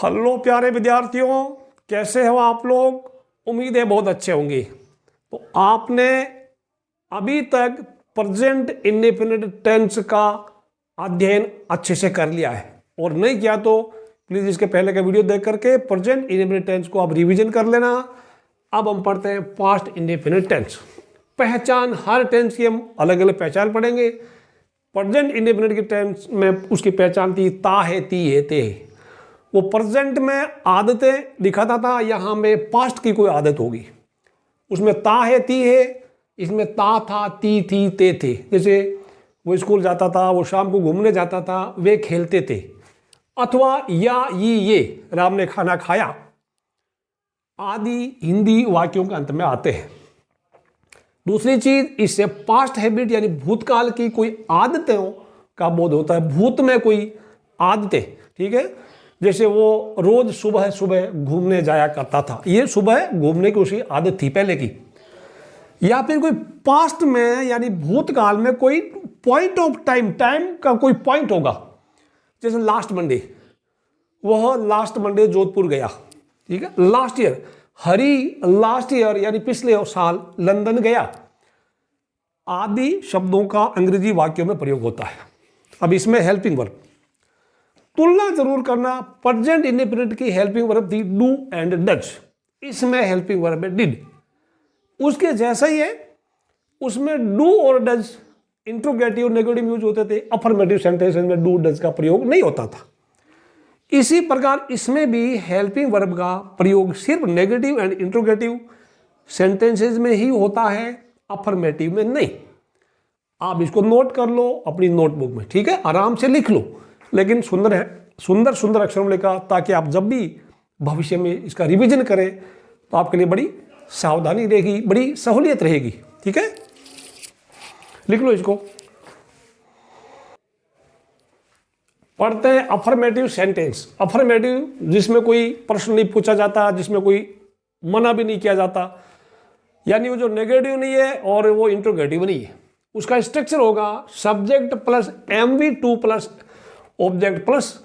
Hello प्यारे विद्यार्थियों, कैसे हो आप लोग। उम्मीद है बहुत अच्छे होंगे। तो आपने अभी तक प्रेजेंट इंडेफिनिट टेंस का अध्ययन अच्छे से कर लिया है, और नहीं किया तो प्लीज़ इसके पहले का वीडियो देख करके प्रेजेंट इंडेफिनिट टेंस को आप रिवीजन कर लेना। अब हम पढ़ते हैं पास्ट इंडेफिनिट टेंस। पहचान, हर टेंस की हम अलग अलग पहचान पढ़ेंगे। प्रेजेंट इंडेफिनिट की टेंस में उसकी पहचान थी ता है, ती है, ते है। वो प्रेजेंट में आदतें दिखाता था, यहाँ में पास्ट की कोई आदत होगी। उसमें ता है, ती है, इसमें ता था, ती थी, ते थे। जैसे वो स्कूल जाता था, वो शाम को घूमने जाता था, वे खेलते थे। अथवा या ये राम ने खाना खाया आदि हिंदी वाक्यों के अंत में आते हैं। दूसरी चीज, इससे पास्ट हैबिट यानी भूतकाल की कोई आदतों का बोध होता है। भूत में कोई आदतें, ठीक है, जैसे वो रोज सुबह सुबह घूमने जाया करता था, ये सुबह घूमने की उसकी आदत थी पहले की। या फिर कोई पास्ट में यानी भूतकाल में कोई पॉइंट ऑफ टाइम का कोई पॉइंट होगा। जैसे लास्ट मंडे, वह लास्ट मंडे जोधपुर गया, ठीक है। लास्ट ईयर, हरी लास्ट ईयर यानी पिछले साल लंदन गया आदि शब्दों का अंग्रेजी वाक्यों में प्रयोग होता है। अब इसमें हेल्पिंग वर्ब, तुलना जरूर करना। प्रेजेंट इंडेफिनिट की हेल्पिंग वर्ब थी डू एंड डज, इसमें हेल्पिंग वर्ब है डिड। उसके जैसा ही है, उसमें डू और डज इंट्रोगेटिव नेगेटिव यूज होते थे। अफर्मेटिव सेंटेंसेस में डू डज का प्रयोग नहीं होता था। इसी प्रकार इसमें भी हेल्पिंग वर्ब का प्रयोग सिर्फ नेगेटिव एंड इंट्रोगेटिव सेंटेंसेस में ही होता है, अफर्मेटिव में नहीं। आप इसको नोट कर लो अपनी नोटबुक में, ठीक है, आराम से लिख लो, लेकिन सुंदर है, सुंदर सुंदर अक्षरों में लिखा, ताकि आप जब भी भविष्य में इसका रिवीजन करें तो आपके लिए बड़ी सावधानी रहेगी, बड़ी सहूलियत रहेगी, ठीक है। लिख लो इसको। पढ़ते हैं अफर्मेटिव सेंटेंस। अफर्मेटिव जिसमें कोई प्रश्न नहीं पूछा जाता, जिसमें कोई मना भी नहीं किया जाता, यानी वो जो नेगेटिव नहीं है और वो इंट्रोगेटिव नहीं है। उसका स्ट्रक्चर होगा subject plus MV2 plus object plus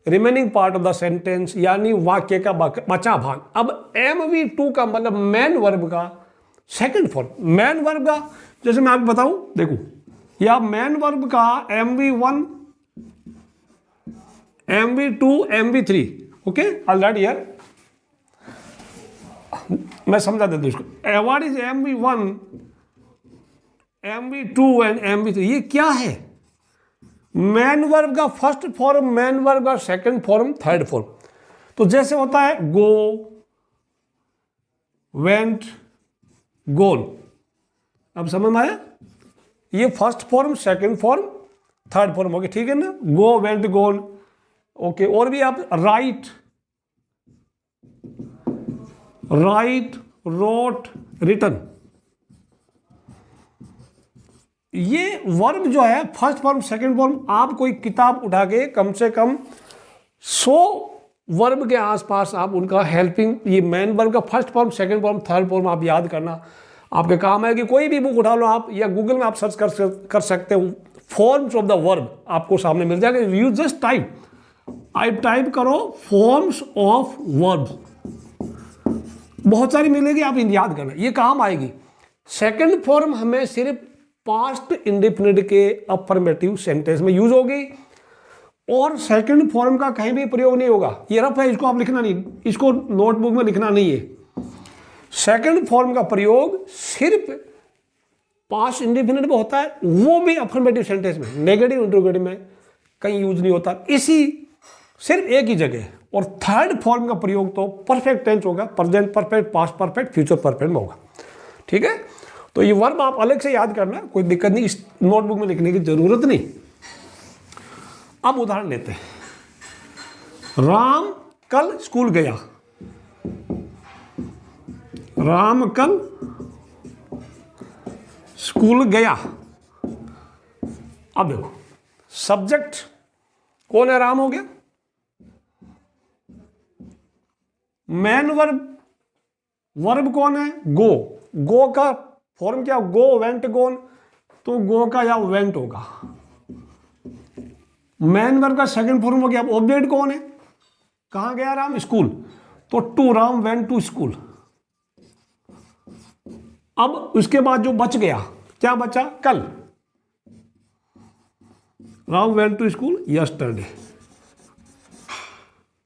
remaining part of the sentence, यानी वाक्य का बचा भाग। अब MV2 का मतलब मैन वर्ब का सेकंड फॉर्म। मैन वर्ब का जैसे मैं आपको बताऊं, देखो, या मैन वर्ब का MV1, MV2, MV3, okay, alright. यार मैं समझा देता हूं इसको। What is MV1, MV2 and MV3? ये क्या है? मैन वर्ब का फर्स्ट फॉर्म, मैन वर्ब का सेकंड फॉर्म, थर्ड फॉर्म। तो जैसे होता है गो, वेंट, गोन। अब समझ में आया? ये first form, second form, third form हो गया, ठीक है ना। गो, वेंट, गोन, ओके। और भी आप राइट, रोट, रिटन। ये वर्ब जो है फर्स्ट फॉर्म, सेकंड फॉर्म, आप कोई किताब उठा के कम से कम 100 वर्ब के आसपास आप उनका हेल्पिंग, ये मैन वर्ब का first form, second form, third form आप याद करना आपके काम है। कि कोई भी बुक उठा लो आप, या गूगल में आप सर्च कर सकते हो, फॉर्म्स ऑफ द वर्ब आपको सामने मिल जाएगा। यू जस्ट टाइप करो फॉर्म्स ऑफ वर्ब, बहुत सारी मिलेगी, आप याद करना, ये काम आएगी। सेकंड फॉर्म हमें सिर्फ पास्ट इंडेफिनिट के अफर्मेटिव सेंटेंस में यूज होगी, और सेकंड फॉर्म का कहीं भी प्रयोग नहीं होगा। ये रफ है, इसको आप लिखना नहीं, इसको नोटबुक में लिखना नहीं है। सेकंड फॉर्म का प्रयोग सिर्फ पास्ट इंडेफिनिट में होता है, वो भी अफर्मेटिव सेंटेंस में, नेगेटिव इंट्रोगेटिव में कहीं यूज नहीं होता, इसी सिर्फ एक ही जगह। और थर्ड फॉर्म का प्रयोग तो परफेक्ट टेंस होगा, present perfect, past perfect, future perfect में होगा, ठीक है। तो ये वर्ब आप अलग से याद करना, कोई दिक्कत नहीं, इस नोटबुक में लिखने की जरूरत नहीं। अब उदाहरण लेते हैं। राम कल स्कूल गया। राम कल स्कूल गया। अब देखो, सब्जेक्ट कौन है? राम हो गया। मैन वर्ब कौन है? गो। गो का फॉर्म क्या? Go, went, gone. तो गो का या वेंट होगा। मैन वर्ब का सेकंड फॉर्म हो गया। अब ऑब्जेक्ट कौन है? कहाँ गया राम? स्कूल। तो to Ram went to school. अब उसके बाद जो बच गया, क्या बचा? कल। Ram went to school yesterday.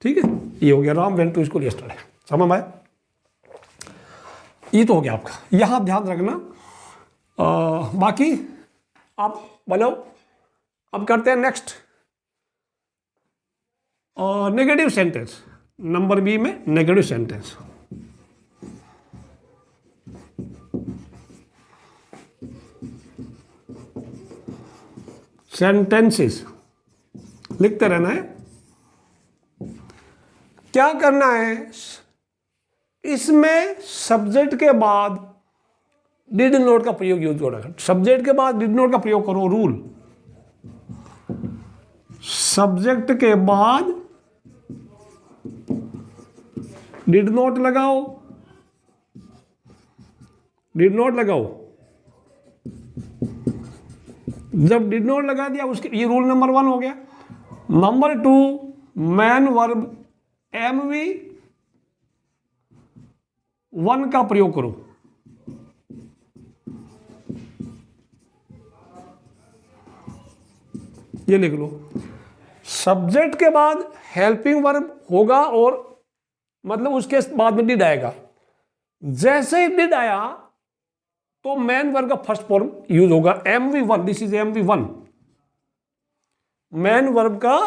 ठीक है, ये हो गया Ram went to school yesterday. समझ में आया? ये तो हो गया आपका, यहां ध्यान रखना। बाकी आप बनाओ। अब करते हैं next, negative sentence. Number B में नेगेटिव सेंटेंस। सेंटेंसेस लिखते रहना है। क्या करना है इसमें? सब्जेक्ट के बाद डिड नोट का प्रयोग यूज करो। सब्जेक्ट के बाद डिड नोट का प्रयोग करो। रूल, सब्जेक्ट के बाद डिड नोट लगाओ। डिड नोट लगाओ। जब डिड नोट लगा दिया उसके, ये रूल नंबर 1 हो गया। नंबर 2, मैन वर्ब एमवी 1 का प्रयोग करो। ये लिख लो, सब्जेक्ट के बाद हेल्पिंग वर्ब होगा और मतलब उसके बाद में डिड आएगा। जैसे ही डिड आया तो मैन वर्ब का फर्स्ट फॉर्म यूज होगा, MV1। This is MV1। Man verb का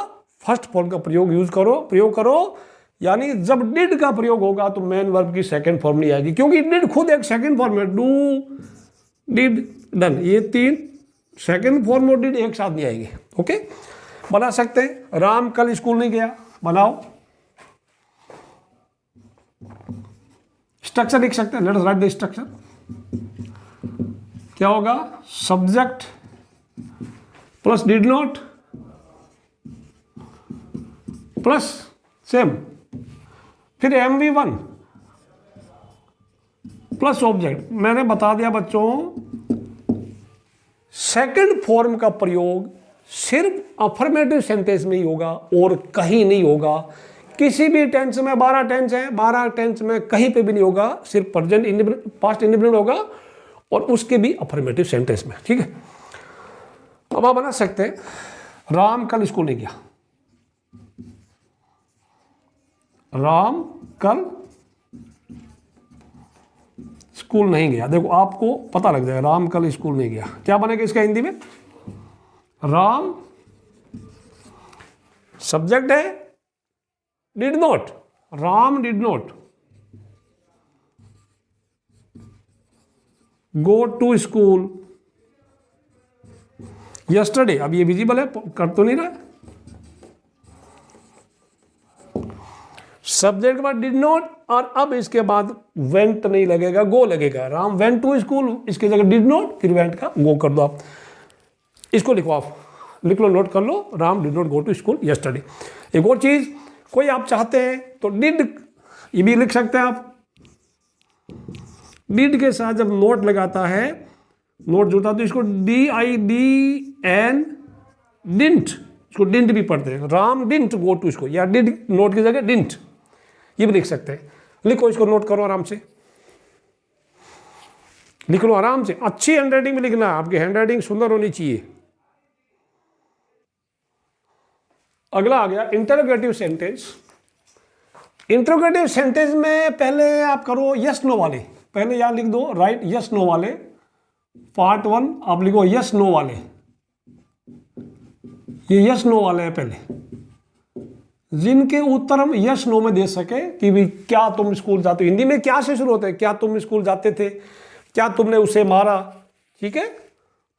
फर्स्ट फॉर्म का प्रयोग करो। यानी जब डिड का प्रयोग होगा तो मैन वर्ब की सेकंड फॉर्म नहीं आएगी, क्योंकि डिड खुद एक सेकंड फॉर्म है। डू, डिड, डन, ये 3 सेकंड फॉर्म और डिड एक साथ नहीं आएंगे। ओके, बना सकते हैं। राम कल स्कूल नहीं गया, बनाओ। स्ट्रक्चर लिख सकते हैं। Let's write the structure. क्या होगा? Subject plus did not plus same, फिर MV1 प्लस ऑब्जेक्ट। मैंने बता दिया बच्चों, सेकंड फॉर्म का प्रयोग सिर्फ अफर्मेटिव सेंटेंस में ही होगा और कहीं नहीं होगा। किसी भी टेंस में, 12 टेंस है, 12 टेंस में कहीं पे भी नहीं होगा। सिर्फ प्रेजेंट इंडेफिनिट, पास्ट इंडेफिनिट होगा और उसके भी अफर्मेटिव सेंटेंस में। ठीक है, अब आप बना सकते हैं, राम कल स्कूल नहीं गया। राम कल स्कूल नहीं गया। देखो आपको पता लग जाएगा, राम कल स्कूल नहीं गया। क्या बनेगा इसका हिंदी में? राम सब्जेक्ट है, did not, Ram did not go to school yesterday. अब ये विजिबल है, कर तो नहीं रहा। सब्जेक्ट के बाद डिड नॉट और अब इसके बाद वेंट नहीं लगेगा, गो लगेगा। राम वेंट टू स्कूल, इसकी जगह डिड नॉट, फिर वेंट का गो कर दो आप। इसको लिखो, आप लिख लो, नोट कर लो, Ram did not go to school yesterday. एक और चीज, कोई आप चाहते हैं तो डिड ये भी लिख सकते हैं आप। डिड के साथ जब नोट लगाता है, नोट जुड़ता तो इसको DIDN डिंट, इसको डिंट भी पढ़ते हैं। Ram didn't go to school, या डिड नोट की जगह डिंट, ये भी लिख सकते हैं। लिखो, इसको नोट करो आराम से, लिख लो आराम से। अच्छी हैंडराइटिंग में लिखना, आपकी हैंडराइटिंग सुंदर होनी चाहिए। अगला आ गया इंटरोगेटिव सेंटेंस। इंटरोगेटिव सेंटेंस में पहले आप करो यस नो वाले। पहले यहां लिख दो, राइट यस नो वाले। पार्ट 1 आप लिखो यस नो वाले। ये यस नो वाले हैं पहले, जिनके उत्तर हम यस नो में दे सके कि भी क्या तुम स्कूल जाते हो। हिंदी में क्या से शुरू होते हैं? क्या तुम स्कूल जाते थे? क्या तुमने उसे मारा? ठीक है,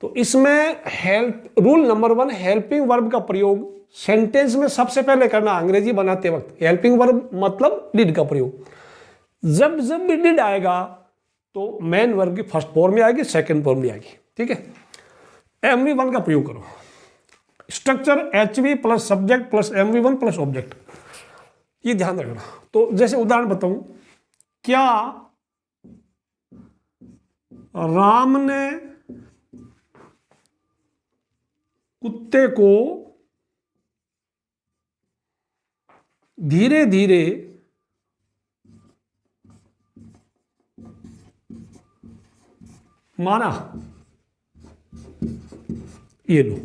तो इसमें help, rule number 1, helping verb का प्रयोग सेंटेंस में सबसे पहले करना। अंग्रेजी बनाते वक्त हेल्पिंग वर्ब मतलब डिड का प्रयोग। जब जब भी डिड आएगा तो मेन वर्ब की फर्स्ट फॉर्म में आएगी, सेकंड फॉर्म में आएगी। ठीक है, MV1 का प्रयोग करो। Structure HV plus subject plus MV1 plus object, ये ध्यान रखना। तो जैसे उदाहरण बताऊं, क्या राम ने कुत्ते को धीरे धीरे मारा। ये लो,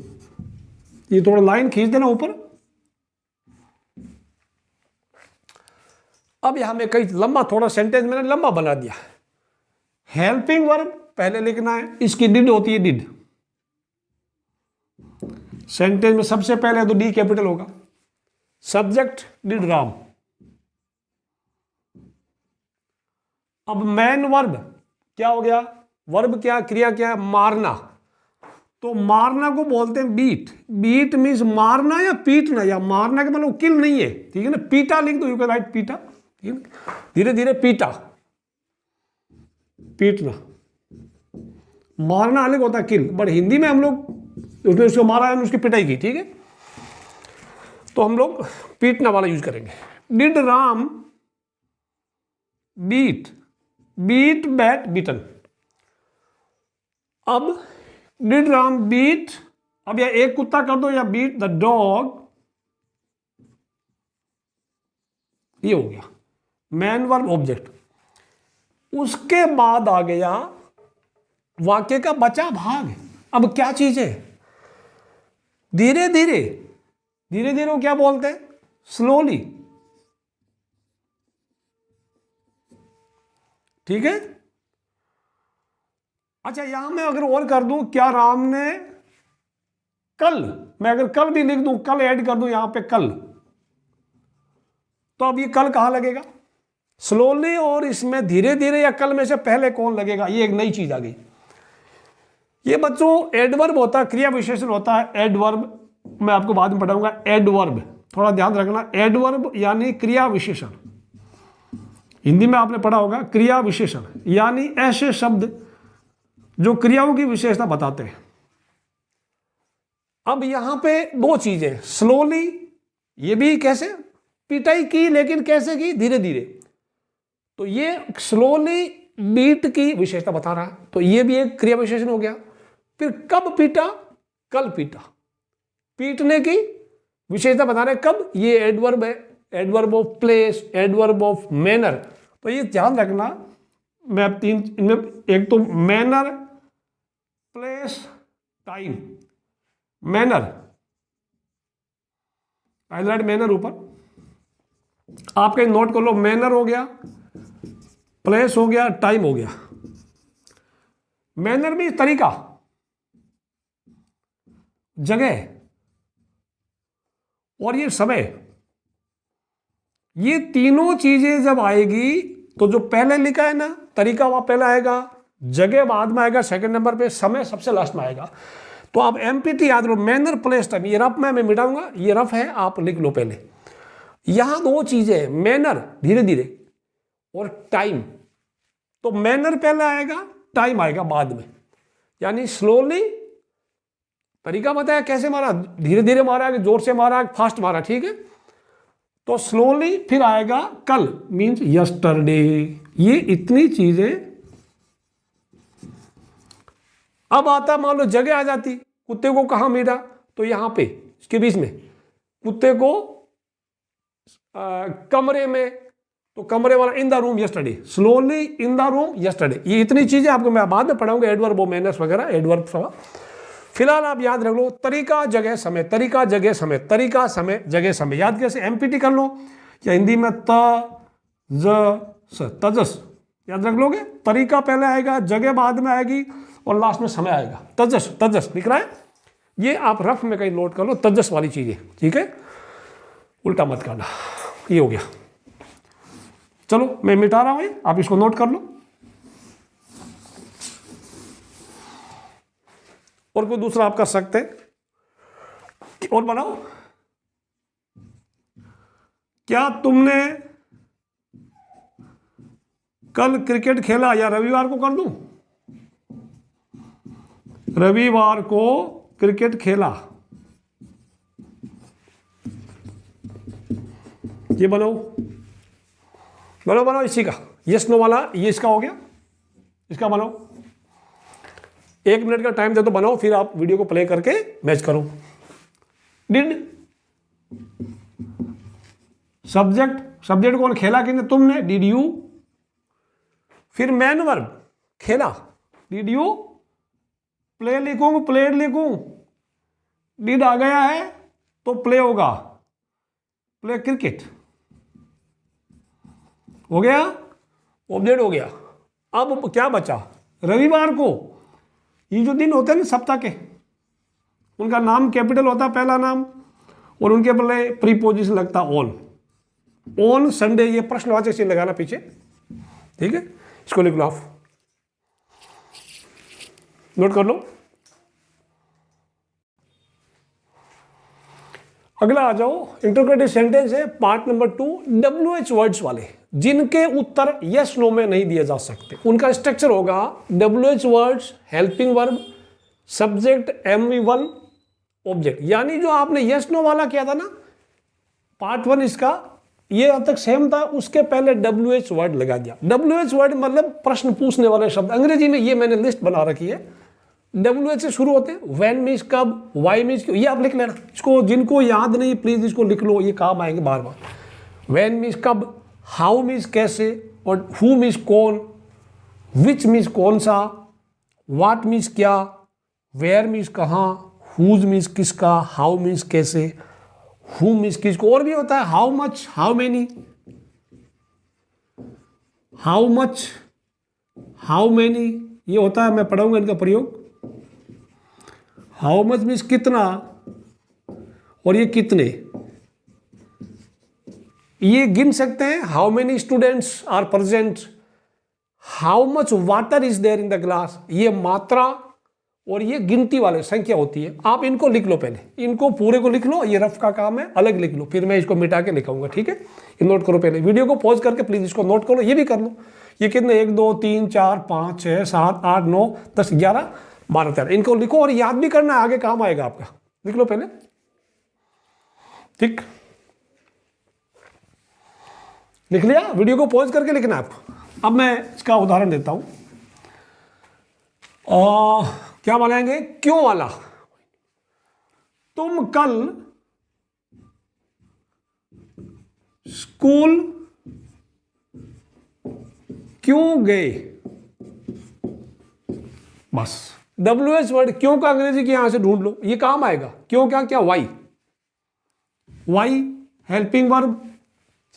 ये थोड़ा लाइन खींच देना ऊपर। अब यहां में कई लंबा, थोड़ा सेंटेंस मैंने लंबा बना दिया। हेल्पिंग वर्ब पहले लिखना है, इसकी डिड होती है, डिड। सेंटेंस में सबसे पहले तो डी कैपिटल होगा। Subject did Ram. अब मैन वर्ब क्या हो गया? वर्ब क्या, क्रिया क्या? मारना। तो मारना को बोलते हैं बीट। बीट मीन्स मारना या पीटना, या मारना के मतलब किल नहीं है, ठीक है ना। पीटा लिख दो, यू कैन राइट पीटा, ठीक है। धीरे धीरे पीटा, पीटना। मारना अलग होता है किल, बट हिंदी में हम लोग उसने उसको मारा है, उसकी पिटाई की, ठीक है। तो हम लोग पीटना वाला यूज करेंगे। Did Ram beat, beat bat beaten. अब डिड राम बीट, अब या एक कुत्ता कर दो या बीट द डॉग, ये हो गया मैन वर्ब ऑब्जेक्ट। उसके बाद आ गया वाक्य का बचा भाग। अब क्या चीज है? धीरे धीरे, धीरे धीरे वो क्या बोलते हैं? स्लोली, ठीक है। अच्छा, यहां मैं अगर और कर दूं, क्या राम ने कल, मैं अगर कल भी लिख दूं, कल ऐड कर दूं यहां पे कल, तो अब ये कल कहां लगेगा? स्लोली और इसमें धीरे धीरे या कल में से पहले कौन लगेगा? ये एक नई चीज आ गई। ये बच्चों एडवर्ब होता है, क्रिया विशेषण होता है। एडवर्ब मैं आपको बाद में पढ़ाऊंगा। एडवर्ब थोड़ा ध्यान रखना, एडवर्ब यानी क्रिया विशेषण। हिंदी में आपने पढ़ा होगा क्रिया विशेषण, यानी ऐसे शब्द जो क्रियाओं की विशेषता बताते हैं। अब यहां पे दो चीजें, स्लोली, ये भी कैसे? पिटाई की, लेकिन कैसे की? धीरे धीरे। तो ये स्लोली बीट की विशेषता बता रहा है, तो ये भी एक क्रिया विशेषण हो गया। फिर कब पीटा? कल पीटा। पीटने की विशेषता बता रहे कब? ये एडवर्ब है, adverb of place, adverb of manner. तो ये ध्यान रखना, मैं अब तीन इनमें, एक तो मैनर, प्लेस, टाइम। मैनर, आई राइट मैनर ऊपर, आप कहीं नोट कर लो। मैनर हो गया, प्लेस हो गया, टाइम हो गया। मैनर भी तरीका, जगह, और ये समय। ये तीनों चीजें जब आएगी तो जो पहले लिखा है ना, तरीका वहां पहले आएगा, जगह बाद में आएगा सेकंड नंबर पे, समय सबसे लास्ट में आएगा। तो आप एमपीटी याद लो, मैनर प्लेस टाइम। ये रफ में मैं मिटाऊंगा, ये रफ है, आप लिख लो पहले। यहां दो चीजें, मैनर धीरे धीरे और टाइम। तो मैनर पहले आएगा, टाइम आएगा बाद में। यानी स्लोली, तरीका बताया कैसे मारा, धीरे धीरे मारा, जोर से मारा, फास्ट मारा, ठीक है। तो स्लोली, फिर आएगा कल, मीन्स यस्टरडे। ये इतनी चीजें। अब आता, मान लो जगह आ जाती, कुत्ते को कहां मिला? तो यहां पे इसके बीच में, कुत्ते को कमरे में, तो कमरे वाला in the room yesterday, slowly in the room yesterday. ये इतनी चीजें आपको मैं बाद में पढ़ाऊंगा, एडवर्ब मैनर्स वगैरह, एडवर्ब सवा। फिलहाल आप याद रख लो, तरीका जगह समय, तरीका जगह समय, तरीका समय जगह समय। याद कैसे? एमपीटी कर लो, या हिंदी में तजस, याद रख लोगे। तरीका पहले आएगा, जगह बाद में आएगी, और लास्ट में समय आएगा। तजस, तजस दिख रहा है, ये आप रफ में कहीं नोट कर लो, तजस वाली चीजें, ठीक है। उल्टा मत करना। ये हो गया। चलो मैं मिटा रहा हूं, आप इसको नोट कर लो। और कोई दूसरा आप कर सकते हैं, और बनाओ। क्या तुमने कल क्रिकेट खेला? या रविवार को कर दूं, रविवार को क्रिकेट खेला, ये बनाओ, बनाओ बनाओ इसी का, यस नो वाला, ये इसका हो गया, इसका बनाओ। 1 मिनट का टाइम दे तो बनाओ, फिर आप वीडियो को प्ले करके मैच करो। डिड सब्जेक्ट कौन, खेला किसने, तुमने, डिड यू। फिर मैन वर्ब, खेला, डिड यू प्ले लिखूं, प्लेड लिखूं, डिड आ गया है तो प्ले होगा, प्ले क्रिकेट हो गया, ऑब्जेक्ट हो गया। अब क्या बचा, रविवार को ये जो दिन होते हैं ना सप्ताह के, उनका नाम कैपिटल होता है पहला नाम, और उनके पहले प्रीपोजिशन लगता ऑन संडे, ये प्रश्नवाचक चिन्ह लगाना पीछे, ठीक है, इसको लिख लो, आप नोट कर लो। अगला आ जाओ, इंटरोगेटिव सेंटेंस है पार्ट नंबर 2, WH वर्ड्स वाले, जिनके उत्तर यस नो में नहीं दिए जा सकते। उनका स्ट्रक्चर होगा WH words, helping verb, subject, MV1, object. यानी जो आपने यस नो वाला किया था ना पार्ट 1 इसका, ये अब तक सेम था, उसके पहले WH वर्ड लगा दिया। WH वर्ड मतलब प्रश्न पूछने वाले शब्द, अंग्रेजी में ये मैंने लिस्ट बना रखी है, WH से शुरू होते हैं। व्हेन मीन्स कब, वाई मीन्स क्यों, ये आप लिख लेना, इसको जिनको याद नहीं प्लीज इसको लिख लो, ये काम आएंगे बार बार। व्हेन मीन्स कब, हाउ मीन्स कैसे, और हु मीन्स कौन, विच मीन्स कौन सा, व्हाट मीन्स क्या, वेयर मीन्स कहाँ, हुज मीन्स किसका, हाउ मीन्स कैसे, हु मीन्स किसको, और भी होता है how much, how many, how much, how many, ये होता है, मैं पढ़ाऊंगा इनका प्रयोग। हाउ मच मीन्स कितना, और ये कितने, ये गिन सकते हैं, how many students are present, how much water is there in the glass, ये मात्रा और ये गिनती वाले संख्या होती है। आप इनको लिख लो, पहले इनको पूरे को लिख लो, ये रफ का काम है, अलग लिख लो, फिर मैं इसको मिटा के लिखाऊंगा, ठीक है। ये नोट करो, पहले वीडियो को पॉज करके प्लीज इसको नोट करो, ये भी कर लो। ये कितने, 1 2 3 4 5 6 7 8 9 10 11 12 13, इनको लिखो और याद भी करना, आगे काम आएगा आपका, लिख लो पहले, ठीक। लिख लिया, वीडियो को पॉज करके लिखना आपको। अब मैं इसका उदाहरण देता हूं, क्या बनाएंगे, क्यों वाला। तुम कल स्कूल क्यों गए, बस। WH वर्ड क्यों का अंग्रेजी की यहां से ढूंढ लो, ये काम आएगा। क्यों क्या क्या, वाई, वाई हेल्पिंग वर्ब,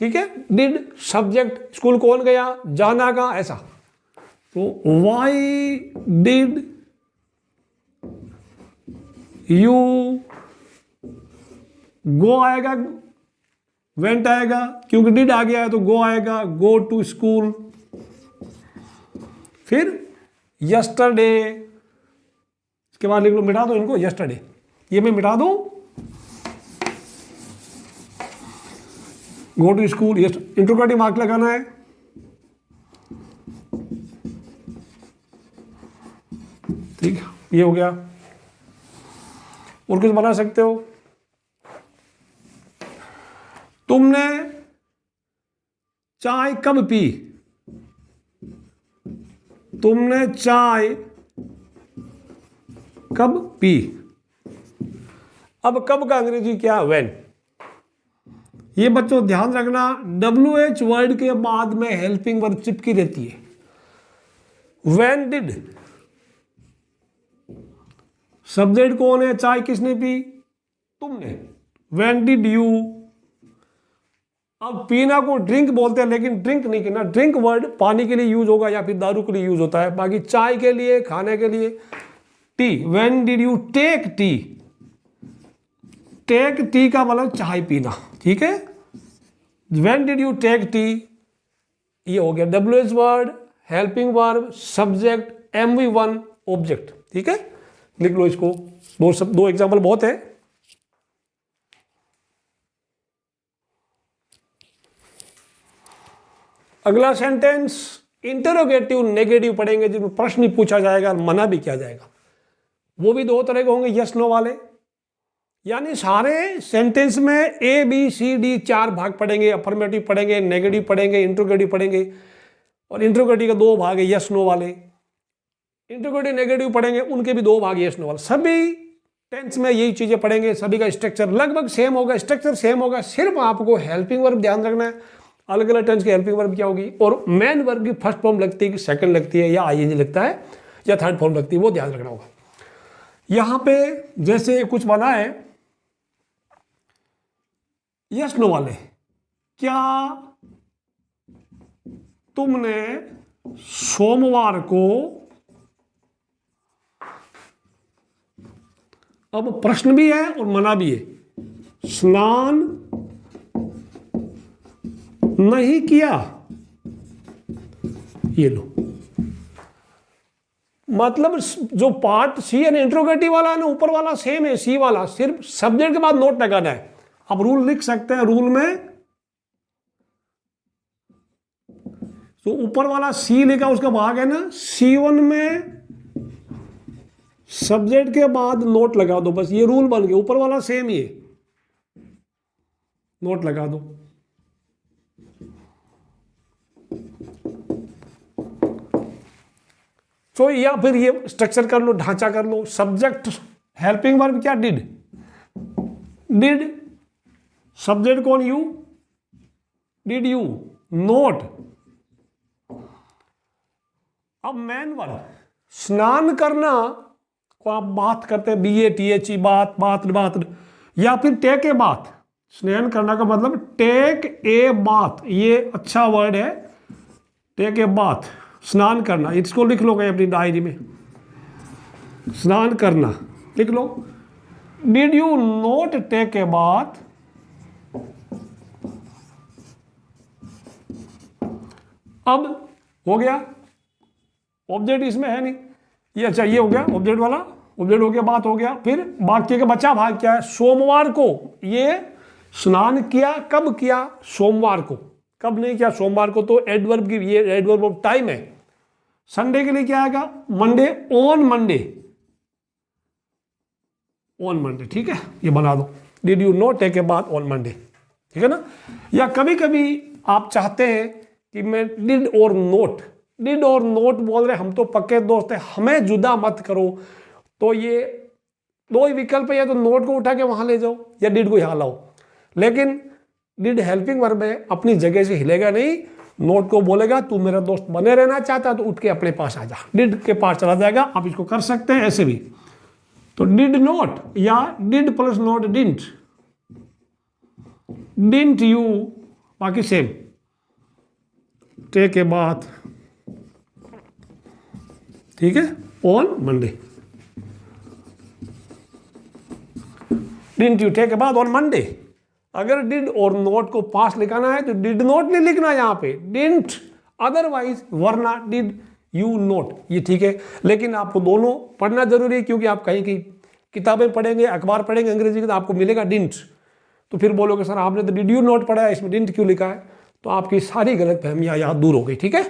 ठीक है। डिड सब्जेक्ट, स्कूल कौन गया, जाना का, ऐसा। तो वाई डिड यू गो आएगा, वेंट आएगा, क्योंकि डिड आ गया है तो गो आएगा, गो टू स्कूल। फिर यस्टरडे, इसके बाद लिख लो, मिटा दो इनको, यस्टरडे, ये मैं मिटा दूं, go to school, interrogative mark लगाना है, ठीक, ये हो गया। और कुछ बना सकते हो, तुमने चाय कब पी, तुमने चाय कब पी। अब कब का अंग्रेजी क्या, व्हेन। ये बच्चों ध्यान रखना, WH वर्ड के बाद में हेल्पिंग वर्ब चिपकी रहती है। व्हेन डिड, सब्जेक्ट कौन है, चाय किसने पी, तुमने। व्हेन डिड यू, अब पीना को ड्रिंक बोलते हैं, लेकिन ड्रिंक नहीं कहना, ड्रिंक वर्ड पानी के लिए यूज होगा या फिर दारू के लिए यूज होता है, बाकी चाय के लिए, खाने के लिए। Tea, when did you take tea, take tea का मतलब चाय पीना, ठीक है। When did you take tea, ये हो गया WH word, helping verb, subject, MV1, object, ठीक है। लिख लो इसको, दो एग्जाम्पल बहुत है। अगला सेंटेंस इंटरोगेटिव नेगेटिव पढ़ेंगे, जिसमें प्रश्न ही पूछा जाएगा और मना भी किया जाएगा। वो भी 2 तरह के होंगे, यस नो वाले। यानी सारे सेंटेंस में ABCD 4 भाग पढ़ेंगे, अफर्मेटिव पढ़ेंगे, नेगेटिव पढ़ेंगे, इंटरोगेटिव पढ़ेंगे, और इंटरोगेटिव का 2 भाग है यस नो वाले। इंटरोगेटिव नेगेटिव पढ़ेंगे, उनके भी 2 भाग यस नो वाले। सभी टेंस में यही चीजें पढ़ेंगे, सभी का स्ट्रक्चर लगभग सेम होगा, स्ट्रक्चर सेम होगा, सिर्फ आपको हेल्पिंग वर्ब ध्यान रखना है। अलग अलग टेंस की हेल्पिंग वर्ब क्या होगी, और मेन वर्ब की फर्स्ट फॉर्म लगती है कि सेकंड लगती है, या आईएनजी लगता है, या थर्ड फॉर्म लगती है, वो ध्यान रखना होगा। यहां पे जैसे कुछ बना है यस नो वाले, क्या तुमने सोमवार को, अब प्रश्न भी है और मना भी है, स्नान नहीं किया, ये लो। मतलब जो पार्ट सी है इंट्रोगेटिव वाला है ना, ऊपर वाला सेम है, सी वाला, सिर्फ सब्जेक्ट के बाद नोट लगाना है। आप रूल लिख सकते हैं, रूल में तो ऊपर वाला सी लिखा उसका भाग है ना, C1 में सब्जेक्ट के बाद नोट लगा दो, बस ये रूल बन गया। ऊपर वाला सेम ही है, नोट लगा दो। तो या फिर ये स्ट्रक्चर कर लो, ढांचा कर लो। सब्जेक्ट हेल्पिंग वर्ब क्या, डिड, डिड सब्जेक्ट कौन, यू, डिड यू, नोट। अब मेन वर्ब स्नान करना को आप बात करते हैं, BATHE, बात, या फिर टेक ए बात। स्नान करना का मतलब टेक ए बात, ये अच्छा वर्ड है, टेक ए बात, स्नान करना। इसको लिख लो गए अपनी डायरी में, स्नान करना लिख लो। Did you not take a bath, अब हो गया, ऑब्जेक्ट इसमें है नहीं, ये अच्छा ये हो गया ऑब्जेक्ट वाला, ऑब्जेक्ट हो गया, बात हो गया। फिर वाक्य का बचा भाग क्या है, सोमवार को ये स्नान किया, कब किया, सोमवार को, कब नहीं किया, सोमवार को, तो एडवर्ब की, ये एडवर्ब ऑफ टाइम है। संडे के लिए क्या आएगा, Monday, on Monday, on Monday, ठीक है, ये बना दो। Did you not take a bath on Monday, ठीक है ना। या कभी कभी आप चाहते हैं कि मैं डिड और नोट, डिड और नोट बोल रहे, हम तो पक्के दोस्त हैं, हमें जुदा मत करो, तो ये दो ही विकल्प है, या तो नोट को उठा के वहां ले जाओ, या डिड को यहां लाओ। लेकिन डिड हेल्पिंग वर्ब है, अपनी जगह से हिलेगा नहीं, नोट को बोलेगा तू मेरा दोस्त बने रहना चाहता तो उठ के अपने पास आ जा, डिड के पास चला जाएगा। आप इसको कर सकते हैं ऐसे भी, तो डिड नोट, या did plus not didn't, didn't you, बाकी सेम, टेक ए बात, ठीक है, on Monday, didn't you take a bath on Monday. अगर डिड और नोट को पास लिखाना है तो डिड नोट नहीं लिखना यहां पे, डिडंट, अदरवाइज वरना डिड यू नोट, ये ठीक है। लेकिन आपको दोनों पढ़ना जरूरी है, क्योंकि आप कहीं की किताबें पढ़ेंगे, अखबार पढ़ेंगे अंग्रेजी की, तो आपको मिलेगा डिडंट, तो फिर बोलोगे सर आपने तो डिड यू नोट पढ़ा है, इसमें डिडंट क्यों लिखा है, तो आपकी सारी गलत फहमियां यहाँ दूर हो गई, ठीक है।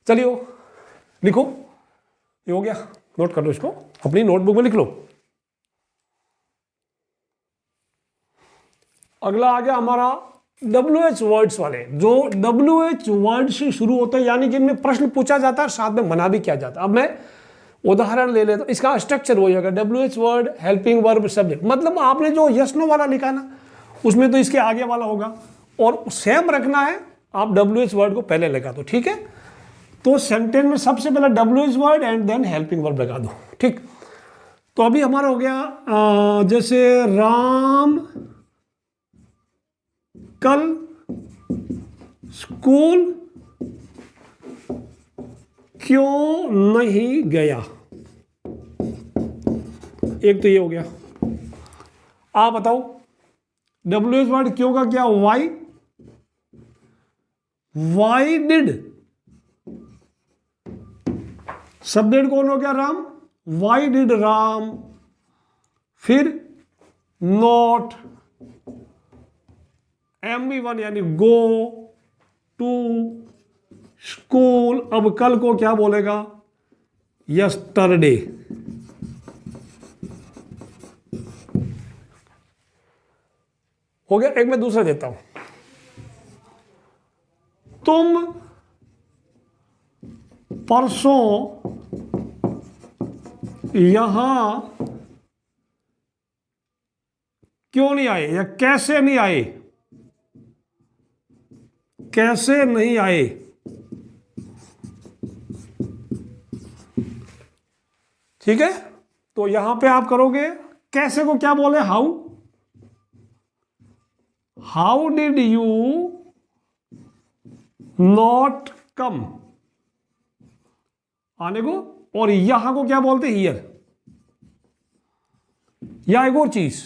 चलिए लिखो, ये हो गया, नोट कर लो इसको, अपनी नोटबुक में लिख लो। अगला आ गया हमारा WH वर्ड्स वाले, जो WH वर्ड से शुरू होते हैं, यानी जिनमें प्रश्न पूछा जाता है साथ में मना भी किया जाता है। अब मैं उदाहरण ले लेता हूं, इसका स्ट्रक्चर हो जाएगा, WH word helping verb subject, मतलब आपने जो यस नो वाला लिखा ना, उसमें तो इसके आगे वाला होगा, और सेम रखना है, आप WH वर्ड को पहले लगा दो, ठीक है। तो सेंटेंस में सबसे पहले WH word and then helping verb लगा दो, ठीक। तो अभी हमारा हो गया जैसे राम कल स्कूल क्यों नहीं गया, एक तो ये हो गया। आप बताओ WH वर्ड क्यों का क्या, वाई, वाई डिड, सब्जेक्ट कौन हो गया, राम, वाई डिड राम, फिर नॉट, MV1 यानी गो टू स्कूल, अब कल को क्या बोलेगा, यस्टरडे। हो गया। एक मैं दूसरा देता हूं, तुम परसों यहां क्यों नहीं आए या कैसे नहीं आए, कैसे नहीं आए। ठीक है, तो यहां पे आप करोगे कैसे को क्या बोले, how, how did you not come, आने को। और यहां को क्या बोलते, हियर। या एक और चीज,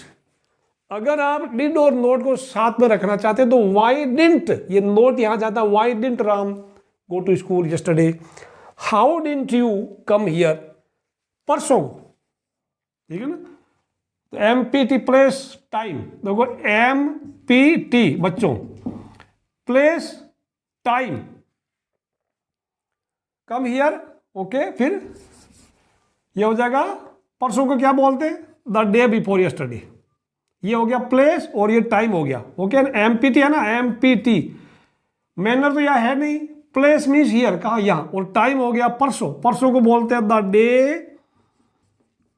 अगर आप डिड और नोट को साथ में रखना चाहते हैं तो वाई डिंट, ये नोट यहां जाता है, why didn't Ram go to school yesterday, how didn't you come here, परसों। ठीक है ना, तो M P T place time, देखो एम पी टी बच्चों, place time, come here. Okay, फिर ये हो जाएगा परसों को क्या बोलते हैं, द डे बिफोर यस्टरडे। ये हो गया प्लेस और ये टाइम हो गया। ओके, एम पी टी है ना, एम पी टी, मैनर तो यह है नहीं, प्लेस मीन्स हियर, कहा यहां, और टाइम हो गया परसों। परसों को बोलते हैं द डे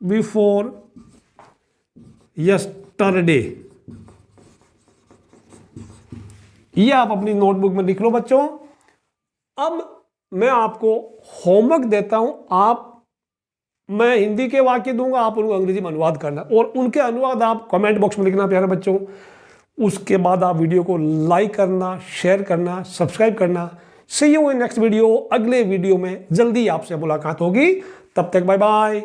बिफोर यस्टरडे। ये आप अपनी नोटबुक में लिख लो बच्चों। अब मैं आपको होमवर्क देता हूं, आप, मैं हिंदी के वाक्य दूंगा, आप उनको अंग्रेजी में अनुवाद करना, और उनके अनुवाद आप कमेंट बॉक्स में लिखना प्यारे बच्चों। उसके बाद आप वीडियो को लाइक करना, शेयर करना, सब्सक्राइब करना। सी यू इन नेक्स्ट वीडियो, अगले वीडियो में जल्दी आपसे मुलाकात होगी, तब तक बाय बाय।